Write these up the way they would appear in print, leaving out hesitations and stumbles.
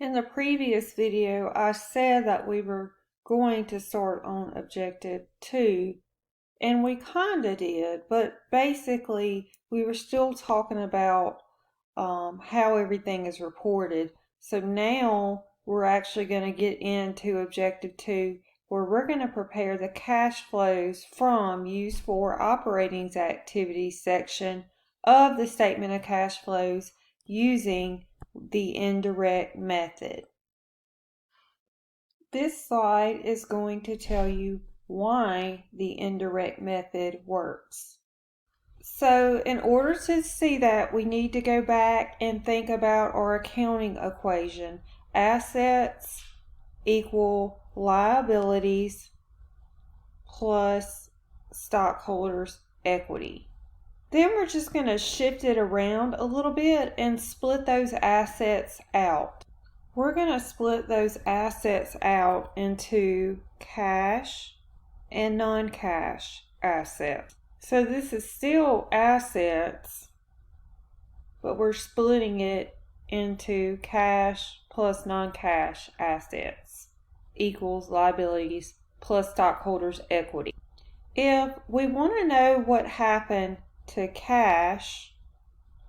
In the previous video, I said that we were going to start on Objective 2, and we kind of did, but basically we were still talking about how everything is reported. So now we're actually going to get into Objective 2, where we're going to prepare the cash flows from used for operating activities section of the statement of cash flows using the indirect method. This slide is going to tell you why the indirect method works. So in order to see that, we need to go back and think about our accounting equation. Assets equal liabilities plus stockholders' equity. Then we're just going to shift it around a little bit and split those assets out. We're going to split those assets out into cash and non-cash assets. So this is still assets, but we're splitting it into cash plus non-cash assets equals liabilities plus stockholders' equity. If we want to know what happened to cash,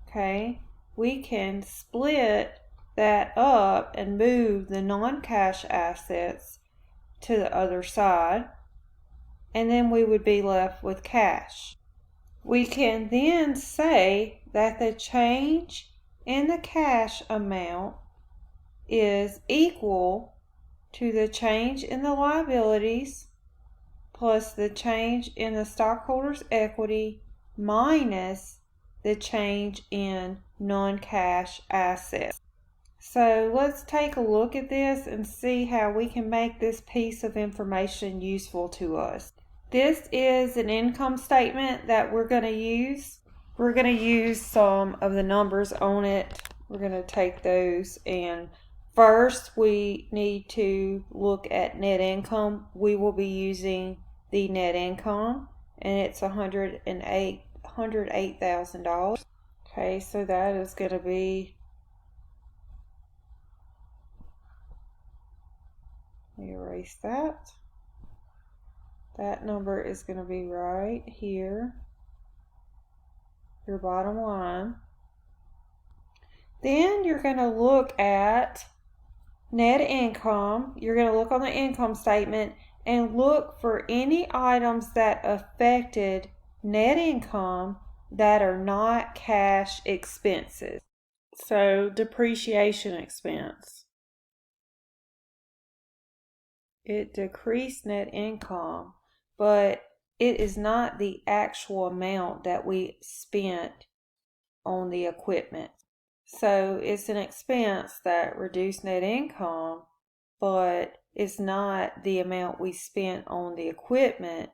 okay, we can split that up and move the non-cash assets to the other side, and then we would be left with cash. We can then say that the change in the cash amount is equal to the change in the liabilities plus the change in the stockholders' equity minus the change in non-cash assets. So let's take a look at this and see how we can make this piece of information useful to us. This is an income statement that we're going to use. We're going to use some of the numbers on it. We're going to take those, and first we need to look at net income. We will be using the net income, and it's $108,000. Okay, so that is going to be, let me erase that. That number is going to be right here, your bottom line. Then you're going to look at net income. You're going to look on the income statement and look for any items that affected net income that are not cash expenses. So depreciation expense. It decreased net income, but it is not the actual amount that we spent on the equipment. So it's an expense that reduced net income, but it's not the amount we spent on the equipment.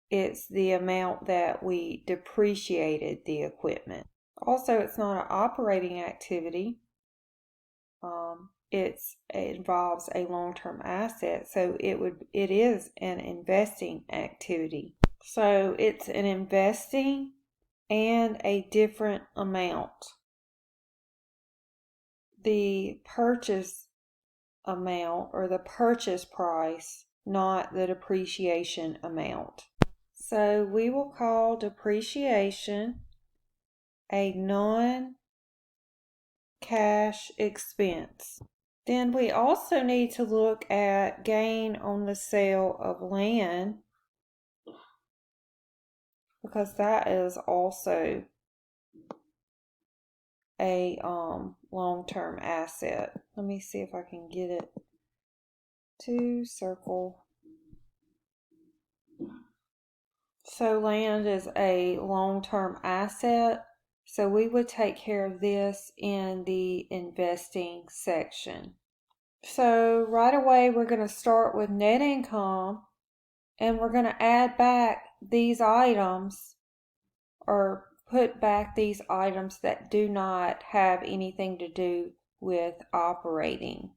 It's the amount that we depreciated the equipment. Also, it's not an operating activity. It involves a long-term asset, so it is an investing activity. So it's an investing and a different amount. The purchase amount or the purchase price, not the depreciation amount. So we will call depreciation a non-cash expense. Then we also need to look at gain on the sale of land, because that is also a long-term asset. Let me see if I can get it to circle. So land is a long-term asset, so we would take care of this in the investing section. So right away we're going to start with net income, and we're going to add back these items, or put back these items that do not have anything to do with operating.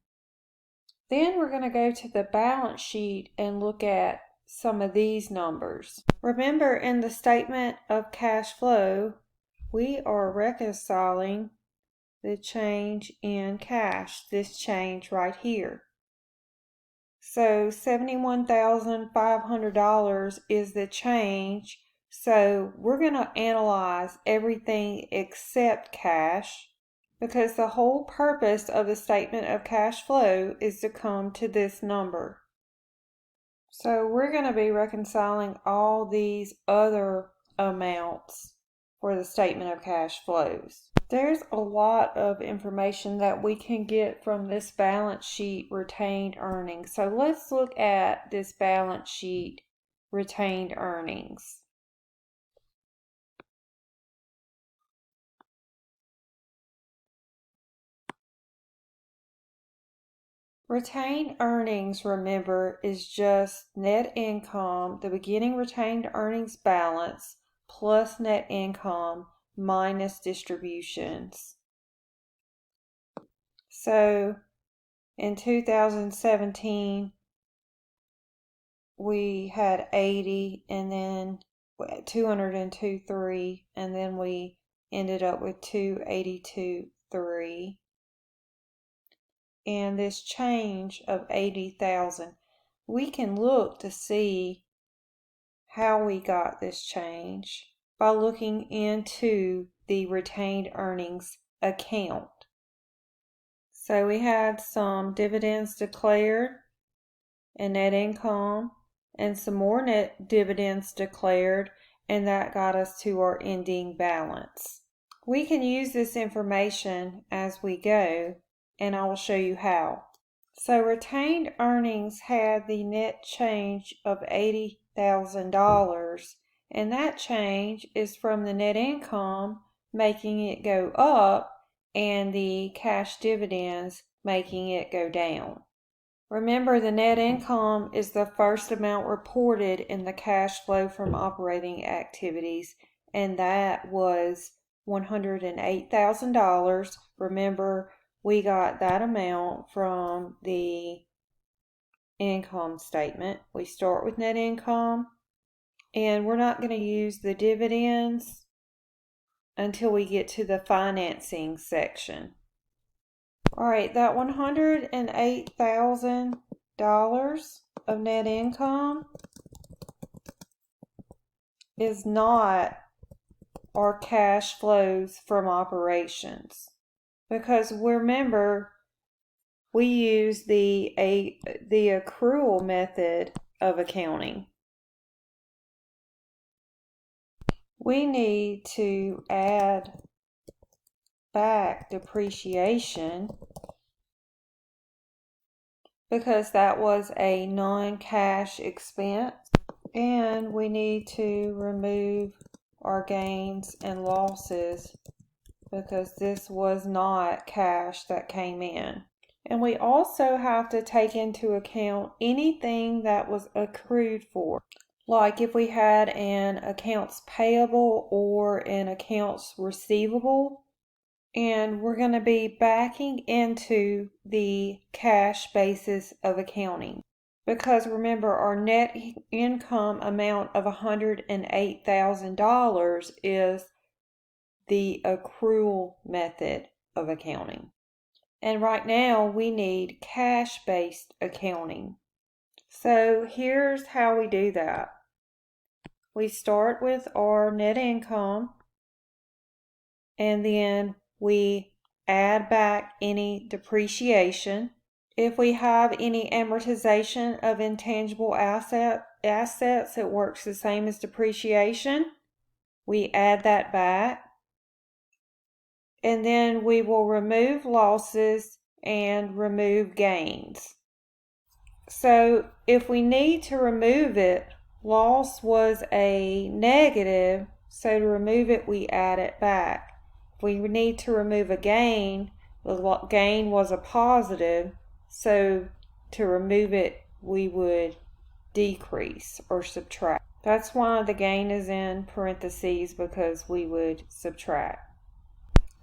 Then we're going to go to the balance sheet and look at some of these numbers. Remember, in the statement of cash flow, we are reconciling the change in cash, this change right here. So $71,500 is the change. So we're going to analyze everything except cash, because the whole purpose of the statement of cash flow is to come to this number. So we're going to be reconciling all these other amounts for the statement of cash flows. There's a lot of information that we can get from this balance sheet retained earnings. So let's look at this balance sheet retained earnings. Retained earnings, remember, is just net income, the beginning retained earnings balance, plus net income minus distributions. So in 2017, we had 80 and then 202.3, and then we ended up with 282.3. And this change of 80,000, we can look to see how we got this change by looking into the retained earnings account. So we had some dividends declared and net income, and some more net dividends declared, and that got us to our ending balance. We can use this information as we go, and I will show you how. So retained earnings had the net change of $80,000, and that change is from the net income making it go up and the cash dividends making it go down. Remember, the net income is the first amount reported in the cash flow from operating activities, and that was $108,000. Remember, we got that amount from the income statement. We start with net income, and we're not going to use the dividends until we get to the financing section. All right, that $108,000 of net income is not our cash flows from operations, because remember, we use the accrual method of accounting. We need to add back depreciation because that was a non-cash expense, and we need to remove our gains and losses because this was not cash that came in. And we also have to take into account anything that was accrued for. Like if we had an accounts payable or an accounts receivable, and we're going to be backing into the cash basis of accounting. Because remember, our net income amount of $108,000 is the accrual method of accounting. And right now we need cash-based accounting. So here's how we do that. We start with our net income, and then we add back any depreciation. If we have any amortization of intangible assets, it works the same as depreciation. We add that back. And then we will remove losses and remove gains. So if we need to remove it, loss was a negative, so to remove it, we add it back. If we need to remove a gain, the gain was a positive, so to remove it, we would decrease or subtract. That's why the gain is in parentheses, because we would subtract.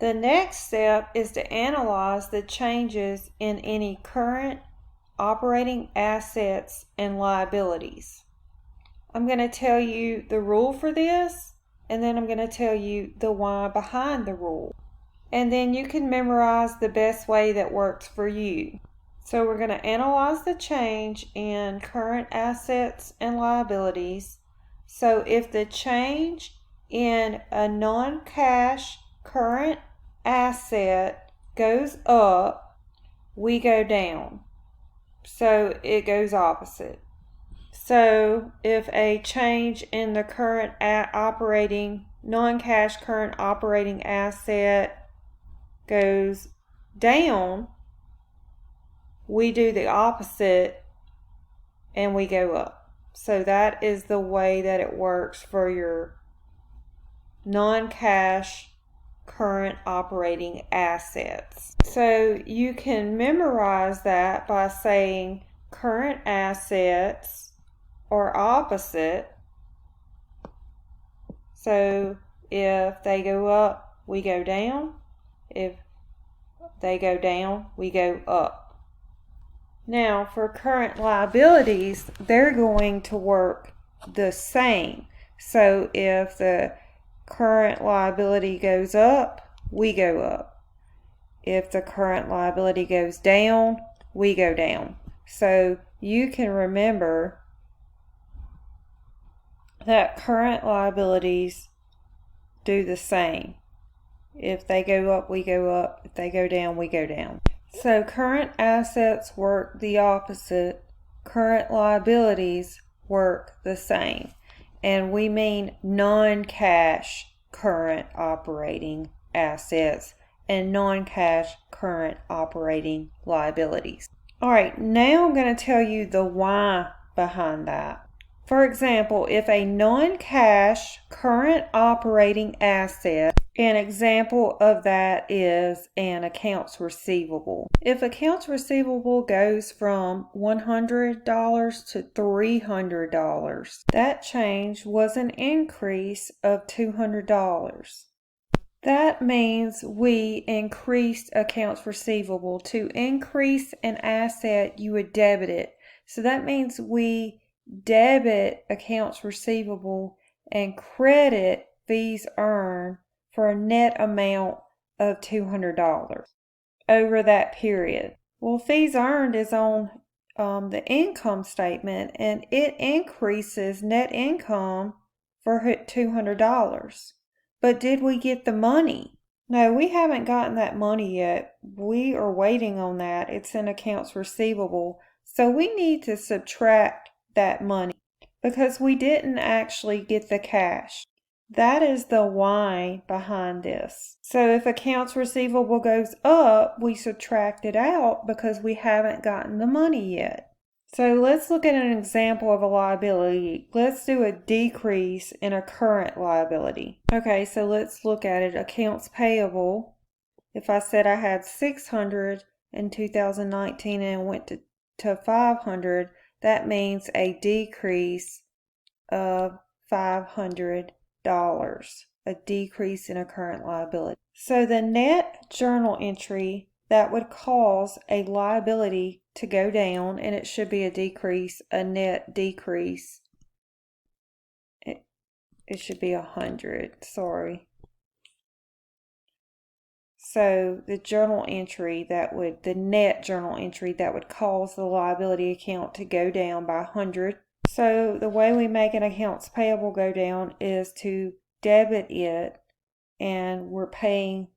The next step is to analyze the changes in any current operating assets and liabilities. I'm going to tell you the rule for this, and then I'm going to tell you the why behind the rule. and then you can memorize the best way that works for you. So we're going to analyze the change in current assets and liabilities. So if the change in a non-cash current asset goes up, we go down. So it goes opposite. So if a change in the current non-cash current operating asset goes down, we do the opposite and we go up. So that is the way that it works for your non-cash current operating assets. So you can memorize that by saying current assets are opposite. So if they go up, we go down. If they go down, we go up. Now, for current liabilities, they're going to work the same. So if the current liability goes up, we go up. If the current liability goes down, we go down. So you can remember that current liabilities do the same. If they go up, we go up. If they go down, we go down. So current assets work the opposite. Current liabilities work the same. And we mean non-cash current operating assets and non-cash current operating liabilities. All right, now I'm going to tell you the why behind that. For example, if a non-cash current operating asset, an example of that is an accounts receivable. If accounts receivable goes from $100 to $300, that change was an increase of $200. That means we increased accounts receivable. To increase an asset, you would debit it. So that means we debit accounts receivable and credit fees earned for a net amount of $200 over that period. Well, fees earned is on the income statement, and it increases net income for $200. But did we get the money? No, we haven't gotten that money yet. We are waiting on that. It's in accounts receivable. So we need to subtract that money because we didn't actually get the cash. That is the why behind this. So if accounts receivable goes up, we subtract it out because we haven't gotten the money yet. So let's look at an example of a liability. Let's do a decrease in a current liability. Okay, so let's look at it. Accounts payable. If I said I had $600 in 2019 and went to $500, that means a decrease of $500, a decrease in a current liability. So the net journal entry that would cause a liability to go down, and it should be a decrease, a net decrease. It should be 100, sorry. So the journal entry the net journal entry that would cause the liability account to go down by 100. So the way we make an accounts payable go down is to debit it, and we're paying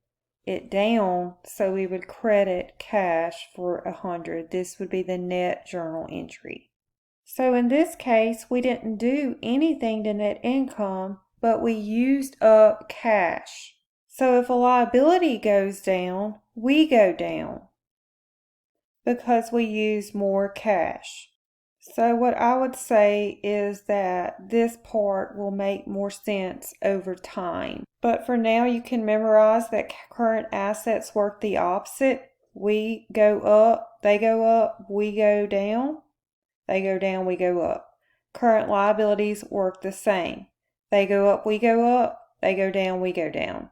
it down, so we would credit cash for 100. This would be the net journal entry. So in this case, we didn't do anything to net income, but we used up cash. So if a liability goes down, we go down because we use more cash. So what I would say is that this part will make more sense over time. But for now, you can memorize that current assets work the opposite. We go up, they go up, we go down. They go down, we go up. Current liabilities work the same. They go up, we go up. They go down, we go down.